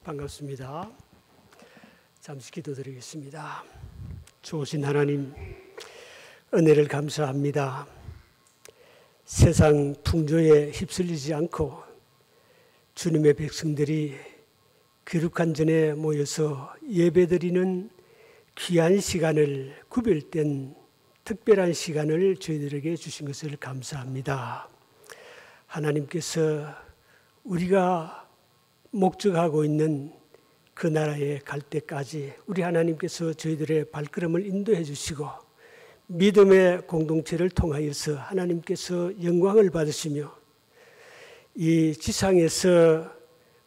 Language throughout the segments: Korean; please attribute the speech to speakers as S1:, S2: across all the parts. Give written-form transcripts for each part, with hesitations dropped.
S1: 반갑습니다. 잠시 기도드리겠습니다. 좋으신 하나님, 은혜를 감사합니다. 세상 풍조에 휩쓸리지 않고 주님의 백성들이 거룩한 전에 모여서 예배드리는 귀한 시간을, 구별된 특별한 시간을 저희들에게 주신 것을 감사합니다. 하나님께서 우리가 목적하고 있는 그 나라에 갈 때까지 우리 하나님께서 저희들의 발걸음을 인도해 주시고 믿음의 공동체를 통하여서 하나님께서 영광을 받으시며 이 지상에서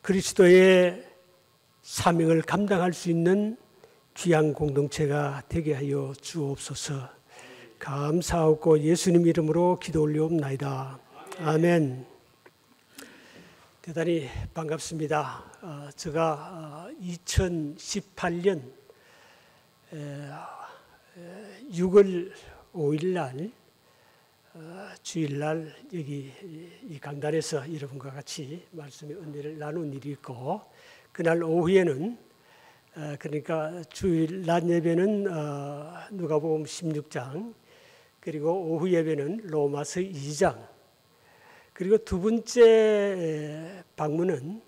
S1: 그리스도의 사명을 감당할 수 있는 귀한 공동체가 되게 하여 주옵소서. 감사하고 예수님 이름으로 기도 올리옵나이다. 아멘. 대단히 반갑습니다. 제가 2018년 6월 5일 날 주일날 여기 이 강단에서 여러분과 같이 말씀의 은혜를 나눈 일이 있고, 그날 오후에는 그러니까 주일 낮 예배는 누가복음 16장, 그리고 오후 예배는 로마서 2장, 그리고 두 번째 방문은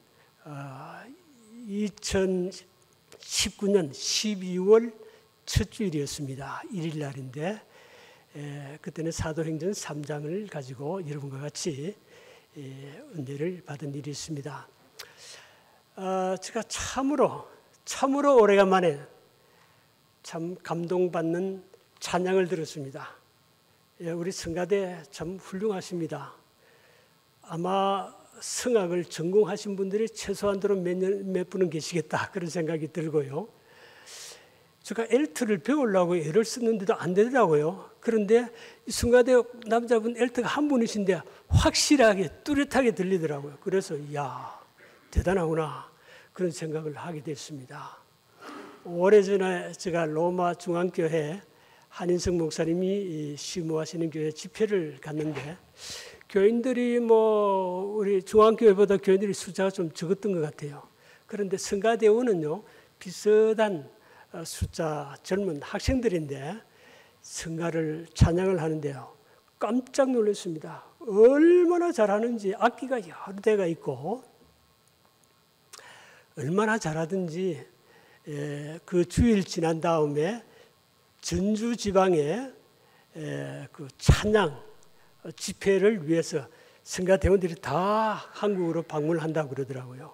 S1: 2019년 12월 첫 주일이었습니다. 1일 날인데 그때는 사도행전 3장을 가지고 여러분과 같이 은혜를 받은 일이 있습니다. 제가 참으로 오래간만에 참 감동받는 찬양을 들었습니다. 우리 성가대 참 훌륭하십니다. 아마 성악을 전공하신 분들이 최소한도로 몇 분은 계시겠다, 그런 생각이 들고요. 제가 엘트를 배우려고 애를 썼는데도 안 되더라고요. 그런데 성가대 남자분 엘트가 한 분이신데 확실하게 뚜렷하게 들리더라고요. 그래서 이야, 대단하구나, 그런 생각을 하게 됐습니다. 오래전에 제가 로마 중앙교회 한인석 목사님이 시무하시는 교회 집회를 갔는데 교인들이 우리 중앙교회보다 교인들이 숫자가 좀 적었던 것 같아요. 그런데 성가대원은요, 비슷한 숫자 젊은 학생들인데 성가를 찬양을 하는데요, 깜짝 놀랐습니다. 얼마나 잘하는지, 악기가 여러 대가 있고 얼마나 잘하든지. 그 주일 지난 다음에 전주 지방에 그 찬양 집회를 위해서 성가대원들이 다 한국으로 방문한다고 그러더라고요.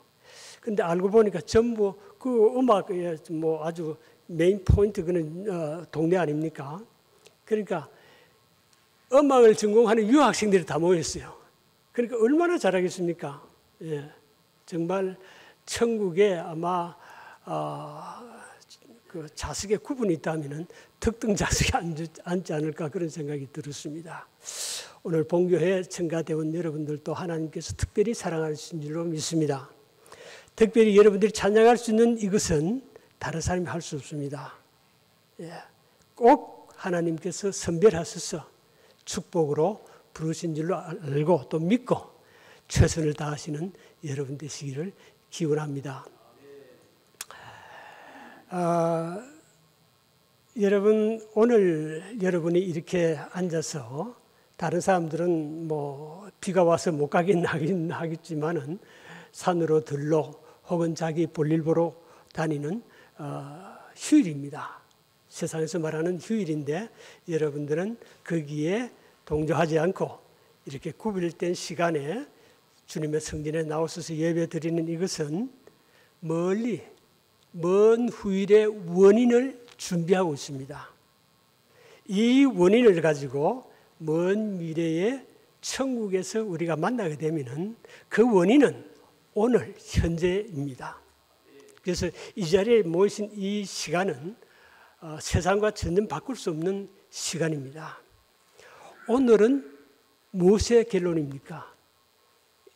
S1: 근데 알고 보니까 전부 그 음악의 아주 메인 포인트 그는 동네 아닙니까? 그러니까 음악을 전공하는 유학생들이 다 모였어요. 그러니까 얼마나 잘하겠습니까? 정말 천국에 아마 그 좌석에 구분이 있다면은 특등 좌석에 앉지 않을까, 그런 생각이 들었습니다. 오늘 본교회 성가대원 여러분들도 하나님께서 특별히 사랑하신 줄로 믿습니다. 특별히 여러분들이 찬양할 수 있는 이것은 다른 사람이 할 수 없습니다. 꼭 하나님께서 선별하셔서 축복으로 부르신 줄로 알고 또 믿고 최선을 다하시는 여러분 되시기를 기원합니다. 여러분, 오늘 여러분이 이렇게 앉아서, 다른 사람들은 비가 와서 못 가긴 하겠지만은 산으로 들러 혹은 자기 볼일 보러 다니는 휴일입니다. 세상에서 말하는 휴일인데 여러분들은 거기에 동조하지 않고 이렇게 구별된 시간에 주님의 성전에 나오셔서 예배 드리는 이것은 멀리 먼 후일의 원인을 준비하고 있습니다. 이 원인을 가지고 먼 미래의 천국에서 우리가 만나게 되면은 그 원인은 오늘 현재입니다. 그래서 이 자리에 모이신 이 시간은 세상과 전혀 바꿀 수 없는 시간입니다. 오늘은 무엇의 결론입니까?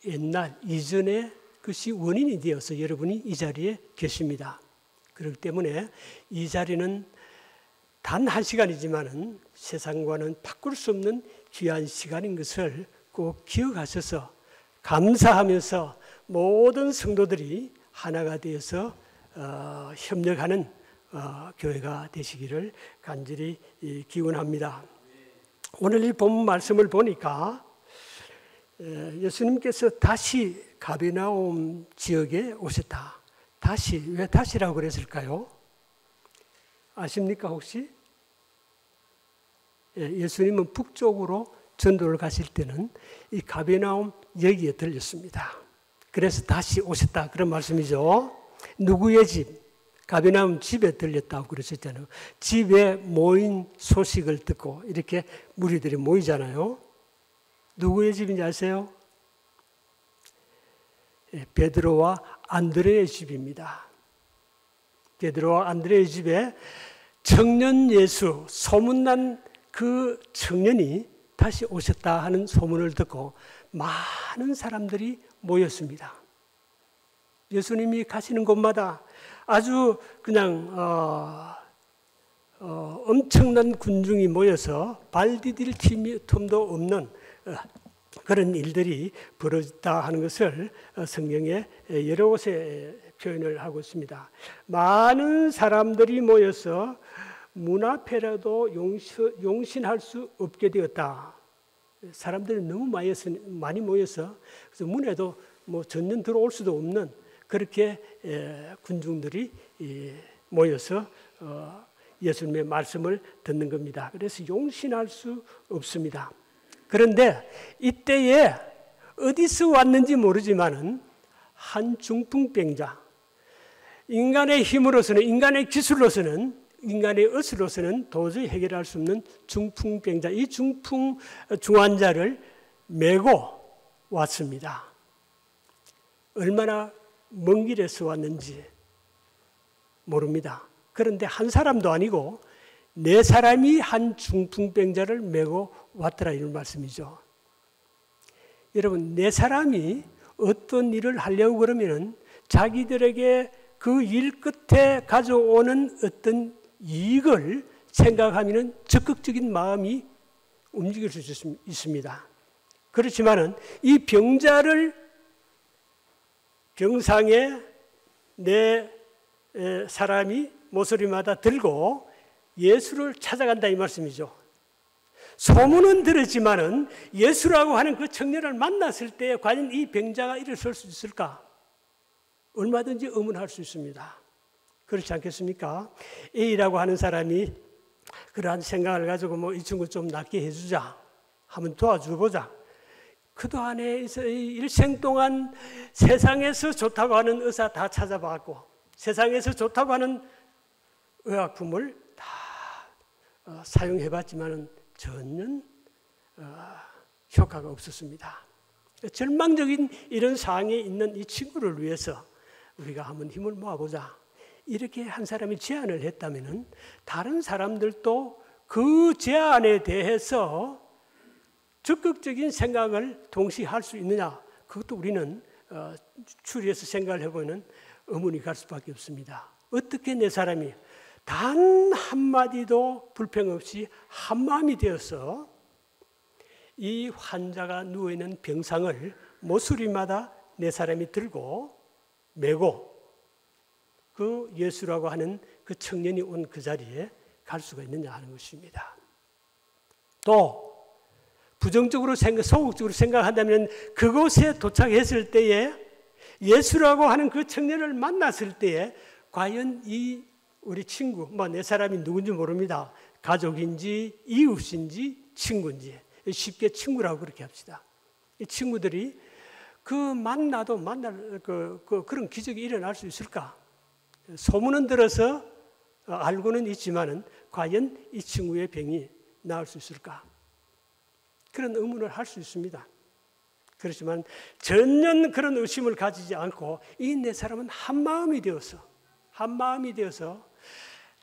S1: 옛날 이전의 것이 원인이 되어서 여러분이 이 자리에 계십니다. 그렇기 때문에 이 자리는 단 한 시간이지만은 세상과는 바꿀 수 없는 귀한 시간인 것을 꼭 기억하셔서 감사하면서 모든 성도들이 하나가 되어서 협력하는 교회가 되시기를 간절히 기원합니다. 오늘 이 본문 말씀을 보니까 예수님께서 다시 가버나움 지역에 오셨다. 다시, 왜 다시라고 그랬을까요? 아십니까 혹시? 예수님은 북쪽으로 전도를 가실 때는 이 가버나움 여기에 들렸습니다. 그래서 다시 오셨다 그런 말씀이죠. 누구의 집? 가버나움 집에 들렸다고 그러셨잖아요. 집에 모인 소식을 듣고 이렇게 무리들이 모이잖아요. 누구의 집인지 아세요? 베드로와 안드레의 집입니다. 베드로와 안드레의 집에 청년 예수, 소문난 그 청년이 다시 오셨다 하는 소문을 듣고 많은 사람들이 모였습니다. 예수님이 가시는 곳마다 아주 그냥 엄청난 군중이 모여서 발 디딜 틈도 없는 그런 일들이 벌어졌다 하는 것을 성경에 여러 곳에 표현을 하고 있습니다. 많은 사람들이 모여서 문 앞에라도 용신할 수 없게 되었다. 사람들이 너무 많이 모여서 그래서 문에도 뭐 전혀 들어올 수도 없는 그렇게 군중들이 모여서 예수님의 말씀을 듣는 겁니다. 그래서 용신할 수 없습니다. 그런데 이때에 어디서 왔는지 모르지만은 한 중풍병자, 인간의 힘으로서는, 인간의 기술로서는, 인간의 의술로서는 도저히 해결할 수 없는 중풍병자, 이 중풍 중환자를 메고 왔습니다. 얼마나 먼 길에서 왔는지 모릅니다. 그런데 한 사람도 아니고 4사람이 한 중풍병자를 메고 왔더라 이런 말씀이죠. 여러분 4사람이 어떤 일을 하려고 그러면은 자기들에게 그 일 끝에 가져오는 어떤 이익을 생각하면은 적극적인 마음이 움직일 수 있습니다. 그렇지만은 이 병자를 병상에 4사람이 모서리마다 들고 예수를 찾아간다 이 말씀이죠. 소문은 들었지만은 예수라고 하는 그 청년을 만났을 때 과연 이 병자가 일어설 수 있을까? 얼마든지 의문할 수 있습니다. 그렇지 않겠습니까? A라고 하는 사람이 그러한 생각을 가지고 뭐 이 친구 좀 낫게 해주자, 한번 도와주보자. 그동안에 일생 동안 세상에서 좋다고 하는 의사 다 찾아봤고 세상에서 좋다고 하는 의약품을 다 사용해봤지만은 전혀 효과가 없었습니다. 절망적인 이런 상황에 있는 이 친구를 위해서 우리가 한번 힘을 모아보자. 이렇게 한 사람이 제안을 했다면 다른 사람들도 그 제안에 대해서 적극적인 생각을 동시에 할 수 있느냐. 그것도 우리는 추리해서 생각을 해보면 의문이 갈 수밖에 없습니다. 어떻게 4사람이 단 한마디도 불평 없이 한마음이 되어서 이 환자가 누워있는 병상을 모서리마다 4사람이 들고 메고 그 예수라고 하는 그 청년이 온 그 자리에 갈 수가 있느냐 하는 것입니다. 또 부정적으로 소극적으로 생각한다면 그곳에 도착했을 때에 예수라고 하는 그 청년을 만났을 때에 과연 이 우리 친구, 뭐 4사람이 누군지 모릅니다. 가족인지 이웃인지 친구인지 쉽게 친구라고 그렇게 합시다. 이 친구들이 그 만나도 만날 그런 기적이 일어날 수 있을까? 소문은 들어서 알고는 있지만은 과연 이 친구의 병이 나을 수 있을까? 그런 의문을 할 수 있습니다. 그렇지만 전혀 그런 의심을 가지지 않고 이 4사람은 한마음이 되어서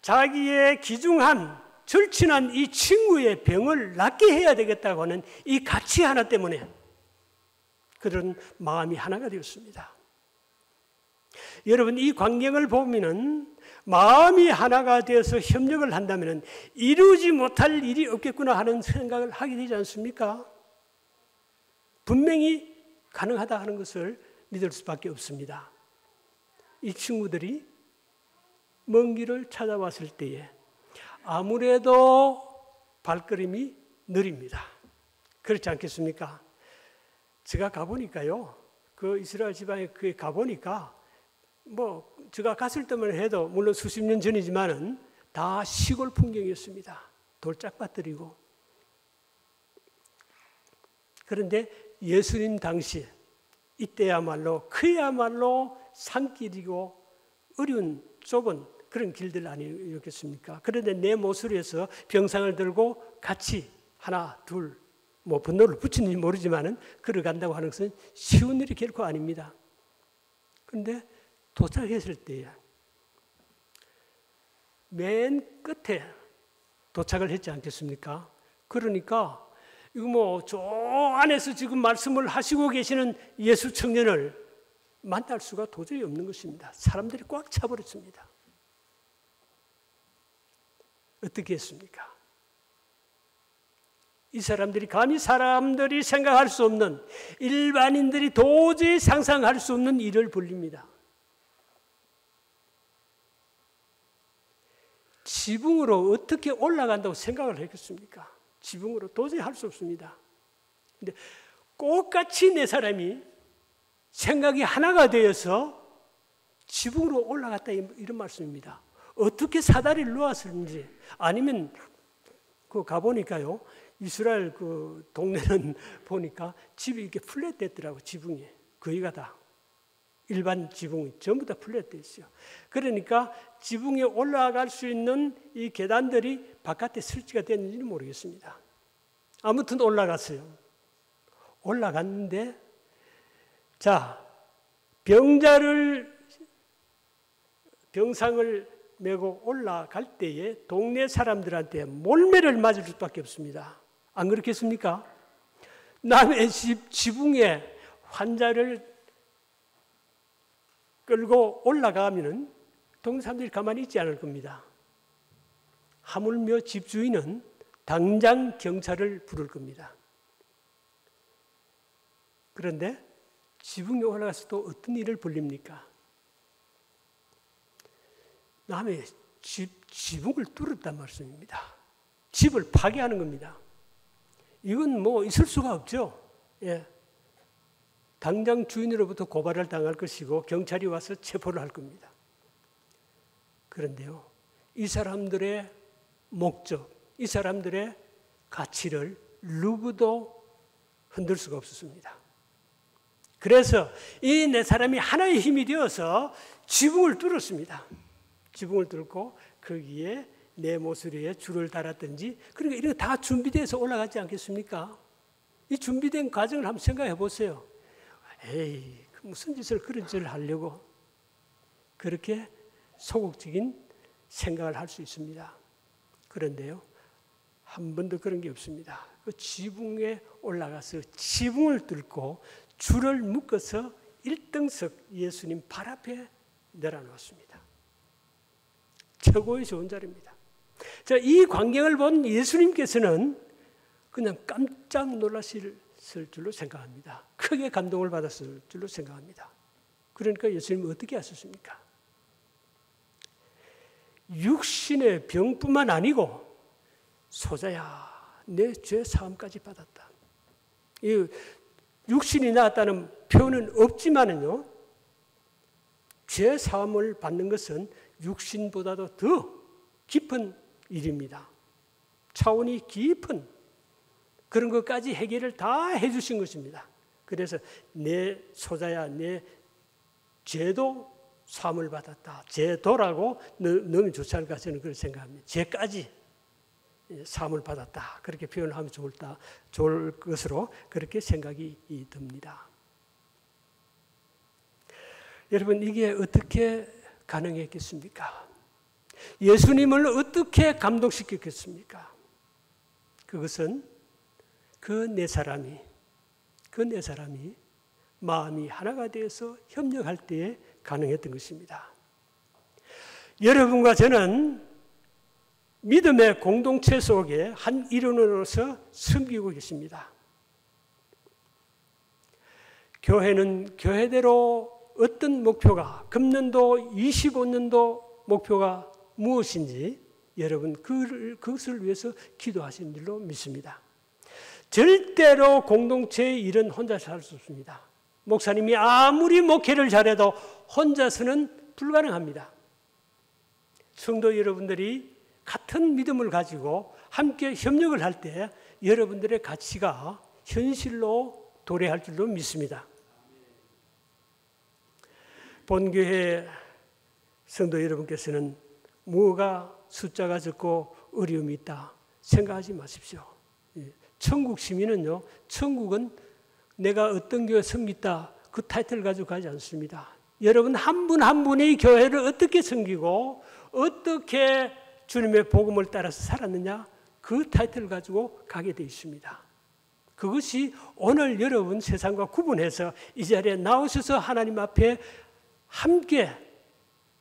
S1: 자기의 귀중한 절친한 이 친구의 병을 낫게 해야 되겠다고 하는 이 가치 하나 때문에 그런 마음이 하나가 되었습니다. 여러분 이 광경을 보면은 마음이 하나가 되어서 협력을 한다면 이루지 못할 일이 없겠구나 하는 생각을 하게 되지 않습니까? 분명히 가능하다 하는 것을 믿을 수밖에 없습니다. 이 친구들이 먼 길을 찾아왔을 때에 아무래도 발걸음이 느립니다. 그렇지 않겠습니까? 제가 가보니까요, 그 이스라엘 지방에 그에 가보니까 뭐 제가 갔을 때만 해도 물론 수십 년 전이지만은 다 시골 풍경이었습니다. 돌짝밭들이고. 그런데 예수님 당시 이때야말로 그야말로 산길이고 어려운 좁은 그런 길들 아니었겠습니까? 그런데 내 모술에서 병상을 들고 같이 하나 둘 뭐 분노를 붙이는지 모르지만은 걸어간다고 하는 것은 쉬운 일이 결코 아닙니다. 그런데 도착했을 때에 맨 끝에 도착을 했지 않겠습니까? 그러니까 이거 뭐 저 안에서 지금 말씀을 하시고 계시는 예수 청년을 만날 수가 도저히 없는 것입니다. 사람들이 꽉 차버렸습니다. 어떻게 했습니까? 이 사람들이 감히 사람들이 생각할 수 없는, 일반인들이 도저히 상상할 수 없는 일을 벌립니다. 지붕으로 어떻게 올라간다고 생각을 했겠습니까? 지붕으로 도저히 할 수 없습니다. 근데 똑같이 네 사람이 생각이 하나가 되어서 지붕으로 올라갔다 이런 말씀입니다. 어떻게 사다리를 놓았는지, 아니면 그 가보니까요, 이스라엘 그 동네는 보니까 집이 이렇게 플랫됐더라고. 지붕이 거의가 다 일반 지붕이 전부 다 플랫돼 있어요. 그러니까 지붕에 올라갈 수 있는 이 계단들이 바깥에 설치가 됐는지는 모르겠습니다. 아무튼 올라갔어요. 올라갔는데 자, 병상을 메고 올라갈 때에 동네 사람들한테 몰매를 맞을 수밖에 없습니다. 안 그렇겠습니까? 남의 집 지붕에 환자를 끌고 올라가면은 동네 사람들이 가만히 있지 않을 겁니다. 하물며 집주인은 당장 경찰을 부를 겁니다. 그런데 지붕에 올라가서 또 어떤 일을 벌립니까? 남의 지붕을 뚫었단 말씀입니다. 집을 파괴하는 겁니다. 이건 뭐 있을 수가 없죠. 예. 당장 주인으로부터 고발을 당할 것이고 경찰이 와서 체포를 할 겁니다. 그런데요, 이 사람들의 목적, 이 사람들의 가치를 누구도 흔들 수가 없었습니다. 그래서 이 네 사람이 하나의 힘이 되어서 지붕을 뚫었습니다. 지붕을 뚫고 거기에 내 모서리에 줄을 달았든지, 그러니까 이런 거 다 준비돼서 올라가지 않겠습니까? 이 준비된 과정을 한번 생각해 보세요. 에이, 무슨 짓을 그런 짓을 하려고 그렇게 소극적인 생각을 할 수 있습니다. 그런데요, 한 번도 그런 게 없습니다. 그 지붕에 올라가서 지붕을 뚫고 줄을 묶어서 1등석 예수님 발 앞에 내려놓았습니다. 최고의 좋은 자리입니다. 자, 이 광경을 본 예수님께서는 그냥 깜짝 놀라실 줄로 생각합니다. 크게 감동을 받았을 줄로 생각합니다. 그러니까 예수님은 어떻게 하셨습니까? 육신의 병뿐만 아니고 소자야, 내 죄 사함까지 받았다. 이 육신이 나았다는 표현은 없지만은요, 죄 사함을 받는 것은 육신보다도 더 깊은 일입니다. 차원이 깊은 그런 것까지 해결을 다 해주신 것입니다. 그래서 내 소자야, 내 죄도 사함을 받았다. 죄도라고 넣으면 좋지 않을까 저는 그렇게 생각합니다. 죄까지 사함을 받았다. 그렇게 표현하면 좋을 것으로 그렇게 생각이 듭니다. 여러분, 이게 어떻게 가능했겠습니까? 예수님을 어떻게 감동시켰겠습니까? 그것은 그 네 사람이 마음이 하나가 되어서 협력할 때에 가능했던 것입니다. 여러분과 저는 믿음의 공동체 속에 한 일원으로서 섬기고 계십니다. 교회는 교회대로 어떤 목표가, 금년도 25년도 목표가 무엇인지 여러분 그것을 위해서 기도하시는 줄로 믿습니다. 절대로 공동체의 일은 혼자서 할 수 없습니다. 목사님이 아무리 목회를 잘해도 혼자서는 불가능합니다. 성도 여러분들이 같은 믿음을 가지고 함께 협력을 할 때 여러분들의 가치가 현실로 도래할 줄로 믿습니다. 본교회 성도 여러분께서는 뭐가 숫자가 적고 어려움이 있다 생각하지 마십시오. 천국 시민은요, 천국은 내가 어떤 교회 섬기다 그 타이틀을 가지고 가지 않습니다. 여러분 한 분 한 분이 교회를 어떻게 섬기고 어떻게 주님의 복음을 따라서 살았느냐 그 타이틀을 가지고 가게 되어 있습니다. 그것이 오늘 여러분 세상과 구분해서 이 자리에 나오셔서 하나님 앞에 함께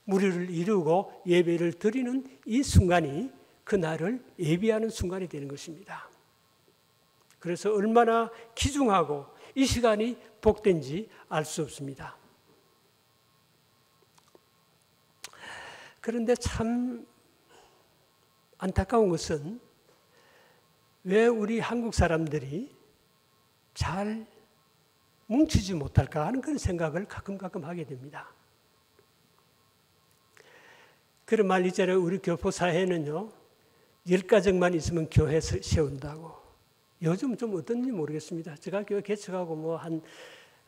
S1: 무리를 이루고 예배를 드리는 이 순간이 그날을 예비하는 순간이 되는 것입니다. 그래서 얼마나 귀중하고 이 시간이 복된지 알 수 없습니다. 그런데 참 안타까운 것은 왜 우리 한국 사람들이 잘 뭉치지 못할까 하는 그런 생각을 가끔 하게 됩니다. 그런 말 있잖아요. 우리 교포사회는요, 10가정만 있으면 교회 세운다고. 요즘 좀 어떤지 모르겠습니다. 제가 교회 개척하고 뭐 한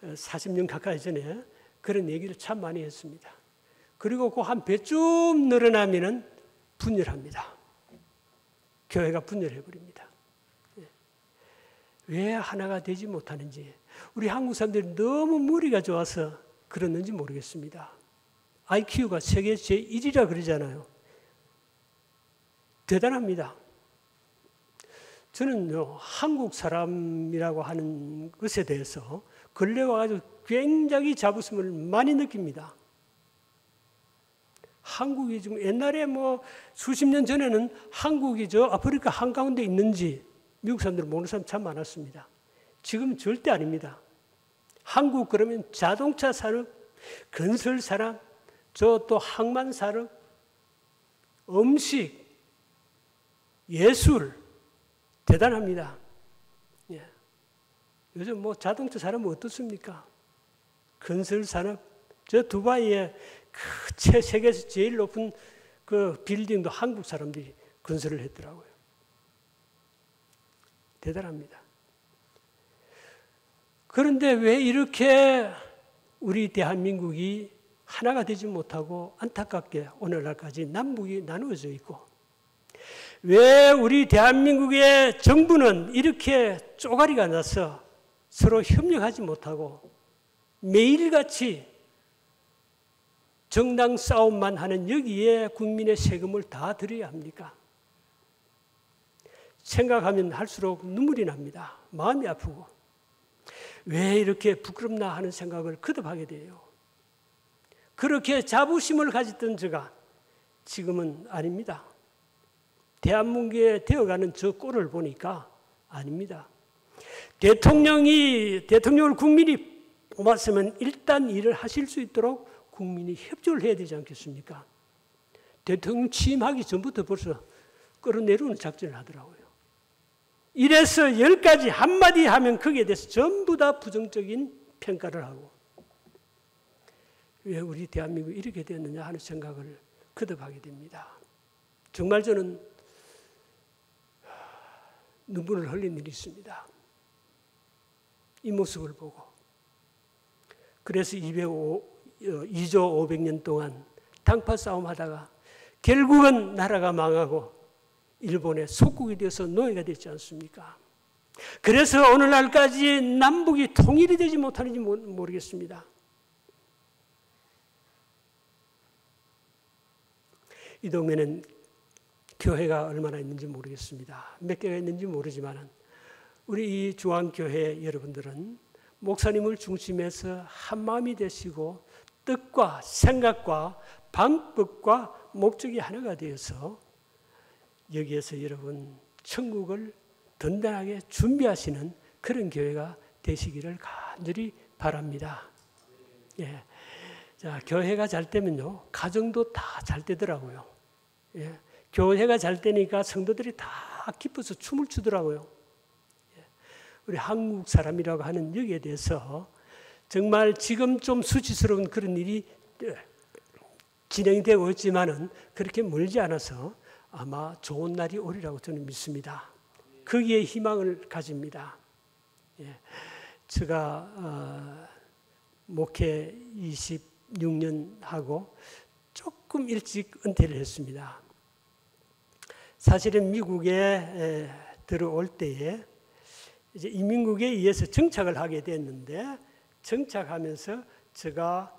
S1: 40년 가까이 전에 그런 얘기를 참 많이 했습니다. 그리고 그 한 배쯤 늘어나면은 분열합니다. 교회가 분열해버립니다. 왜 하나가 되지 못하는지, 우리 한국 사람들이 너무 머리가 좋아서 그러는지 모르겠습니다. IQ가 세계 제1이라 그러잖아요. 대단합니다. 저는요, 한국 사람이라고 하는 것에 대해서 근래 와가지고 굉장히 자부심을 많이 느낍니다. 한국이 지금 옛날에 뭐 수십 년 전에는 한국이 저 아프리카 한가운데 있는지 미국 사람들 모르는 사람 참 많았습니다. 지금은 절대 아닙니다. 한국 그러면 자동차 산업, 건설 산업, 저 또 항만 산업, 음식, 예술 대단합니다. 예. 요즘 뭐 자동차 산업은 어떻습니까? 건설 산업, 저 두바이에 그 세계에서 제일 높은 그 빌딩도 한국 사람들이 건설을 했더라고요. 대단합니다. 그런데 왜 이렇게 우리 대한민국이 하나가 되지 못하고 안타깝게 오늘날까지 남북이 나누어져 있고, 왜 우리 대한민국의 정부는 이렇게 쪼가리가 나서 서로 협력하지 못하고 매일같이 정당 싸움만 하는 여기에 국민의 세금을 다 들여야 합니까? 생각하면 할수록 눈물이 납니다. 마음이 아프고 왜 이렇게 부끄럽나 하는 생각을 거듭하게 돼요. 그렇게 자부심을 가졌던 저가 지금은 아닙니다. 대한민국에 되어가는 저 꼴을 보니까 아닙니다. 대통령을 국민이 뽑았으면 일단 일을 하실 수 있도록 국민이 협조를 해야 되지 않겠습니까? 대통령 취임하기 전부터 벌써 끌어내리는 작전을 하더라고요. 이래서 10가지 한마디 하면 거기에 대해서 전부 다 부정적인 평가를 하고, 왜 우리 대한민국이 이렇게 되었느냐 하는 생각을 거듭하게 됩니다. 정말 저는 눈물을 흘린 일이 있습니다. 이 모습을 보고. 그래서 2조 500년 동안 당파 싸움하다가 결국은 나라가 망하고 일본의 속국이 되어서 노예가 됐지 않습니까? 그래서 오늘날까지 남북이 통일이 되지 못하는지 모르겠습니다. 이 동네는 교회가 얼마나 있는지 모르겠습니다. 몇 개가 있는지 모르지만 우리 이 중앙교회 여러분들은 목사님을 중심해서 한마음이 되시고 뜻과 생각과 방법과 목적이 하나가 되어서 여기에서 여러분 천국을 든든하게 준비하시는 그런 교회가 되시기를 간절히 바랍니다. 예. 자, 교회가 잘 되면요, 가정도 다 잘 되더라고요. 예. 교회가 잘 되니까 성도들이 다 기뻐서 춤을 추더라고요. 예. 우리 한국 사람이라고 하는 여기에 대해서 정말 지금 좀 수치스러운 그런 일이 진행되고 있지만은 그렇게 멀지 않아서 아마 좋은 날이 오리라고 저는 믿습니다. 거기에 희망을 가집니다. 예. 제가 목회 26년 하고 조금 일찍 은퇴를 했습니다. 사실은 미국에 들어올 때에 이제 이민국에 의해서 정착을 하게 됐는데, 정착하면서 제가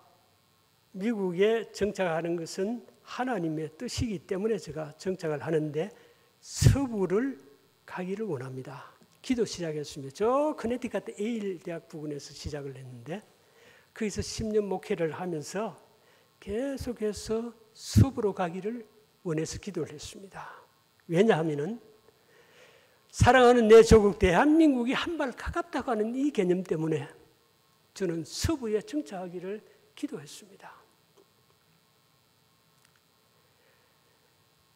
S1: 미국에 정착하는 것은 하나님의 뜻이기 때문에 제가 정착을 하는데 서부를 가기를 원합니다. 기도 시작했습니다. 저 커네티컷 에일 대학 부근에서 시작을 했는데 거기서 10년 목회를 하면서 계속해서 서부로 가기를 원해서 기도를 했습니다. 왜냐하면 사랑하는 내 조국 대한민국이 한 발 가깝다고 하는 이 개념 때문에 저는 서부에 정착하기를 기도했습니다.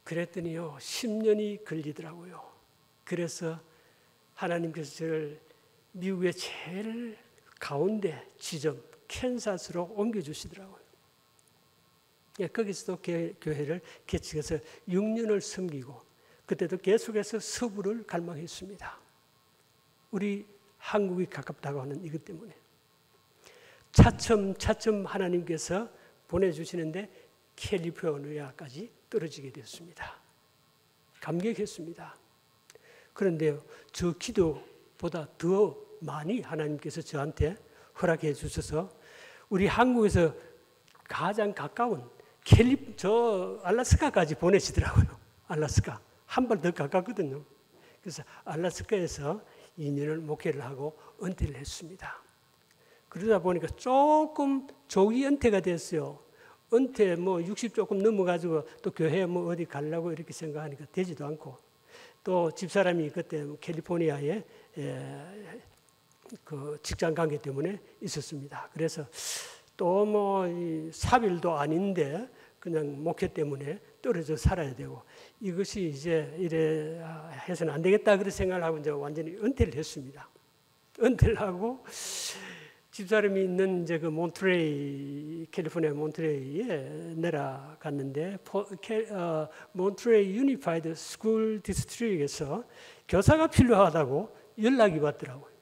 S1: 그랬더니요, 10년이 걸리더라고요. 그래서 하나님께서 저를 미국의 제일 가운데 지점 캔사스로 옮겨주시더라고요. 예, 거기서도 교회를 개척해서 6년을 섬기고 그때도 계속해서 서부를 갈망했습니다. 우리 한국이 가깝다고 하는 이것 때문에 차츰 하나님께서 보내주시는데 캘리포니아까지 떨어지게 됐습니다. 감격했습니다. 그런데요, 저 기도보다 더 많이 하나님께서 저한테 허락해 주셔서 우리 한국에서 가장 가까운 저 알래스카까지 보내시더라고요. 알래스카. 한 발 더 가깝거든요. 그래서 알래스카에서 2년을 목회를 하고 은퇴를 했습니다. 그러다 보니까 조금 조기 은퇴가 됐어요. 은퇴 60 조금 넘어가지고 또 교회 어디 가려고 이렇게 생각하니까 되지도 않고, 또 집사람이 그때 캘리포니아에 그 직장 관계 때문에 있었습니다. 그래서 또 사빌도 아닌데 그냥 목회 때문에 떨어져 살아야 되고, 이것이 이제 이래 해서는 안 되겠다 그런 생각을 하고 이제 완전히 은퇴를 했습니다. 은퇴를 하고 집사람이 있는 이제 그 캘리포니아 몬트레이에 내려갔는데 몬트레이 유니파이드 스쿨 디스트릭에서 교사가 필요하다고 연락이 왔더라고요.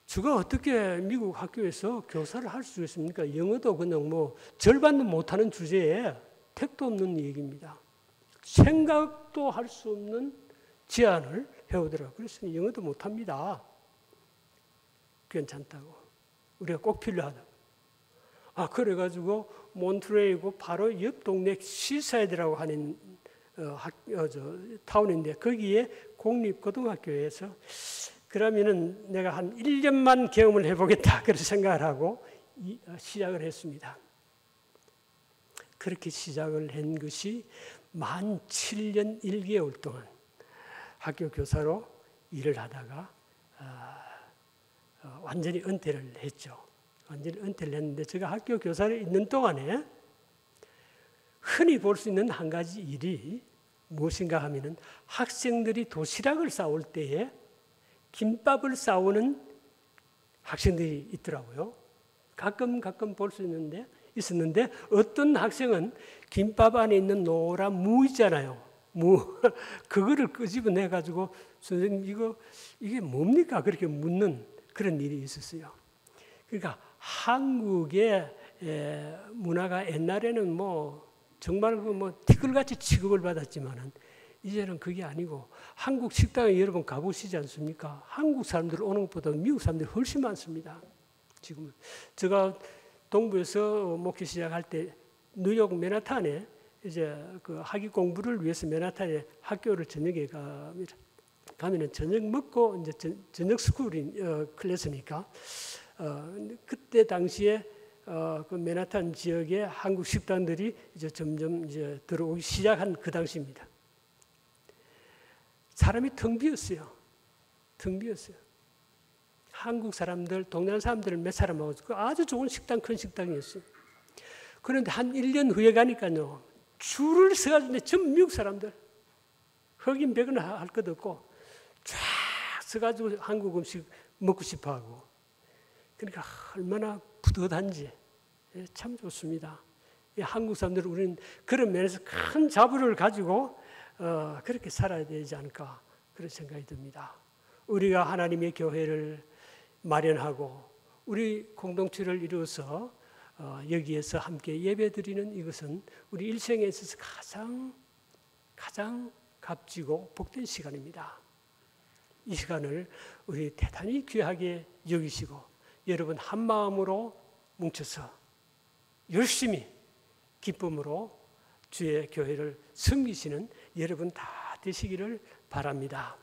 S1: 제가 어떻게 미국 학교에서 교사를 할 수 있습니까? 영어도 그냥 절반도 못하는 주제에 택도 없는 얘기입니다. 생각도 할 수 없는 제안을 해오더라고요. 그래서 영어도 못합니다. 괜찮다고. 우리가 꼭 필요하다고. 그래가지고 몬트레이고 바로 옆 동네 시사이드라고 하는 타운인데 거기에 공립고등학교에서 그러면은 내가 한 1년만 경험을 해보겠다 그런 생각을 하고 시작을 했습니다. 그렇게 시작을 한 것이 만 7년 1개월 동안 학교 교사로 일을 하다가 완전히 은퇴를 했죠. 완전히 은퇴를 했는데 제가 학교 교사를 있는 동안에 흔히 볼 수 있는 한 가지 일이 무엇인가 하면은 학생들이 도시락을 싸올 때에 김밥을 싸오는 학생들이 있더라고요. 가끔 볼 수 있었는데 어떤 학생은 김밥 안에 있는 노란 무 있잖아요. 그거를 끄집어내 가지고 선생님 이게 뭡니까? 그렇게 묻는 그런 일이 있었어요. 그러니까 한국의 문화가 옛날에는 정말 티끌같이 취급을 받았지만은 이제는 그게 아니고 한국 식당에 여러분 가보시지 않습니까? 한국 사람들 오는 것보다 미국 사람들이 훨씬 많습니다. 지금은 제가 동부에서 목회 시작할 때 뉴욕 맨하탄에 이제 그 학위 공부를 위해서 맨하탄에 학교를 저녁에 가면은 저녁 먹고 이제 저녁 스쿨인 클래스니까 그때 당시에 그 맨하탄 지역의 한국 식당들이 이제 점점 이제 들어오기 시작한 그 당시입니다. 사람이 텅 비었어요. 텅 비었어요. 한국 사람들, 동양 사람들 몇 사람하고 아주 좋은 식당, 큰 식당이었어요. 그런데 한 1년 후에 가니까요. 줄을 서가지고 전부 미국 사람들. 흑인 백은 할 것도 없고 쫙 서가지고 한국 음식 먹고 싶어하고. 그러니까 얼마나 뿌듯한지 참 좋습니다. 한국 사람들은 우리는 그런 면에서 큰 자부를 가지고 그렇게 살아야 되지 않을까 그런 생각이 듭니다. 우리가 하나님의 교회를 마련하고 우리 공동체를 이루어서 여기에서 함께 예배드리는 이것은 우리 일생에 있어서 가장 값지고 복된 시간입니다. 이 시간을 우리 대단히 귀하게 여기시고 여러분 한 마음으로 뭉쳐서 열심히 기쁨으로 주의 교회를 섬기시는 여러분 다 되시기를 바랍니다.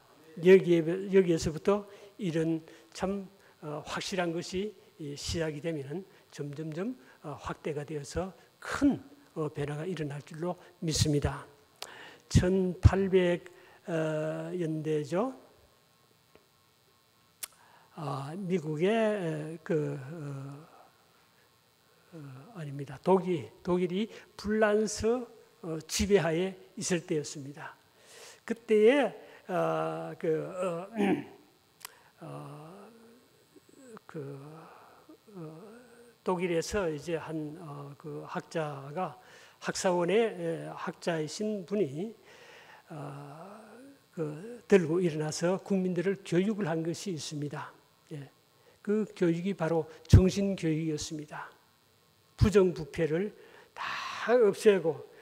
S1: 여기에서부터 이런 참 확실한 것이 시작이 되면 점점점 확대가 되어서 큰 변화가 일어날 줄로 믿습니다. 1800년대죠. 미국의 아닙니다. 독일이 불란서 지배하에 있을 때였습니다. 그때에 독일에서 이제 한 학자가 학사원의 학자이신 분이 들고 일어나서 국민들을 교육을 한 것이 있습니다. 예. 그 교육이 바로 정신교육이었습니다. 부정부패를 다 없애고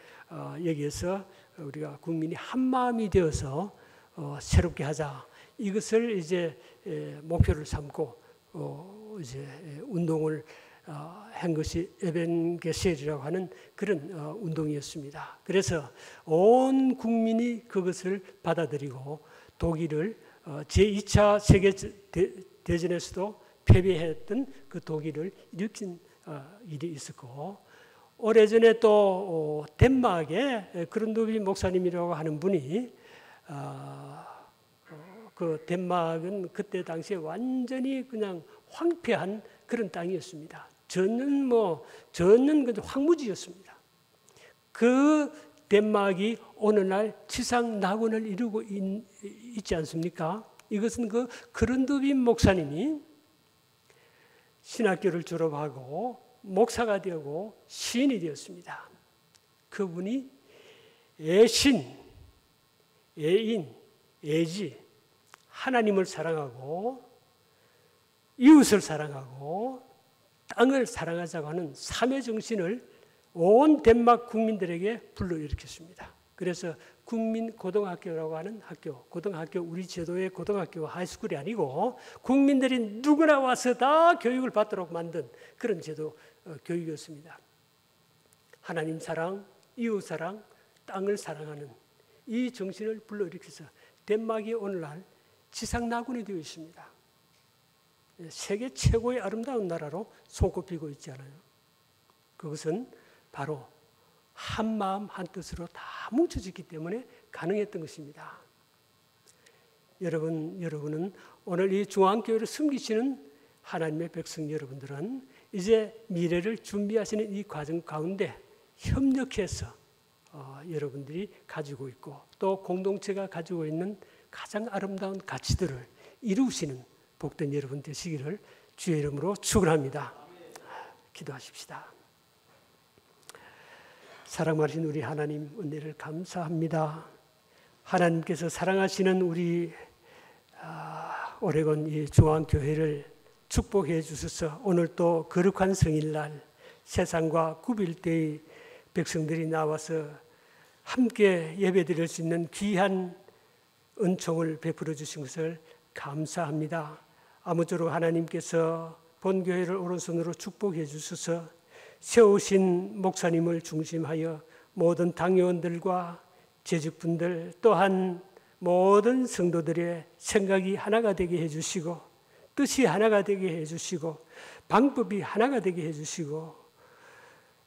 S1: 여기에서 우리가 국민이 한 마음이 되어서 새롭게 하자. 이것을 이제 목표를 삼고 이제 운동을 한 것이 에벤게셀이라고 하는 그런 운동이었습니다. 그래서 온 국민이 그것을 받아들이고 독일을 제2차 세계대전에서도 패배했던 그 독일을 일으킨 일이 있었고 오래전에 또 덴마크의 그룬도비 목사님이라고 하는 분이 그 덴마크는 그때 당시에 완전히 그냥 황폐한 그런 땅이었습니다. 전혀 황무지였습니다. 그 덴마크이 오늘날 지상 낙원을 이루고 있지 않습니까? 이것은 그 그룬도빈 목사님이 신학교를 졸업하고 목사가 되고 시인이 되었습니다. 그분이 애신, 애인, 애지, 하나님을 사랑하고 이웃을 사랑하고 땅을 사랑하자고 하는 삼위 정신을 온 덴마크 국민들에게 불러일으켰습니다. 그래서 국민고등학교라고 하는 학교, 고등학교 우리 제도의 고등학교 하이스쿨이 아니고 국민들이 누구나 와서 다 교육을 받도록 만든 그런 제도 교육이었습니다. 하나님 사랑, 이웃 사랑, 땅을 사랑하는 이 정신을 불러일으켜서 덴마크이 오늘날 지상 낙원이 되어 있습니다. 세계 최고의 아름다운 나라로 손꼽히고 있지 않아요. 그것은 바로 한 마음 한 뜻으로 다 뭉쳐졌기 때문에 가능했던 것입니다. 여러분은 오늘 이 중앙교회를 섬기시는 하나님의 백성 여러분들은 이제 미래를 준비하시는 이 과정 가운데 협력해서 여러분들이 가지고 있고 또 공동체가 가지고 있는 가장 아름다운 가치들을 이루시는 복된 여러분 되시기를 주의 이름으로 축원합니다. 기도하십시다. 사랑 많으신 우리 하나님 은혜를 감사합니다. 하나님께서 사랑하시는 우리 오레곤 이 중앙교회를 축복해 주셔서 오늘 또 거룩한 성일날 세상과 구빌대의 백성들이 나와서 함께 예배드릴 수 있는 귀한 은총을 베풀어 주신 것을 감사합니다. 아무쪼록 하나님께서 본교회를 오른손으로 축복해 주셔서 세우신 목사님을 중심하여 모든 당회원들과 재직분들 또한 모든 성도들의 생각이 하나가 되게 해주시고 뜻이 하나가 되게 해주시고 방법이 하나가 되게 해주시고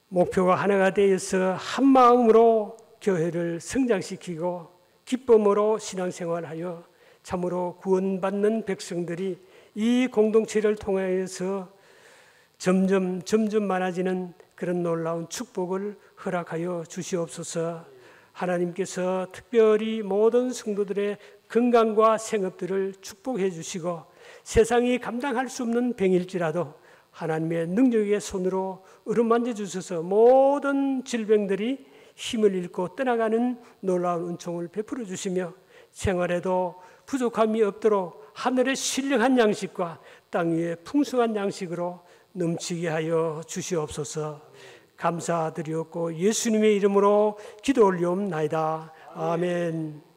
S1: 목표가 하나가 되어서 한 마음으로 교회를 성장시키고 기쁨으로 신앙생활하여 참으로 구원받는 백성들이 이 공동체를 통하여서 점점 많아지는 그런 놀라운 축복을 허락하여 주시옵소서. 하나님께서 특별히 모든 성도들의 건강과 생업들을 축복해 주시고 세상이 감당할 수 없는 병일지라도 하나님의 능력의 손으로 어루만져 주셔서 모든 질병들이 힘을 잃고 떠나가는 놀라운 은총을 베풀어 주시며 생활에도 부족함이 없도록 하늘의 신령한 양식과 땅 위의 풍성한 양식으로 넘치게 하여 주시옵소서. 감사드리옵고 예수님의 이름으로 기도 올리옵나이다. 아멘.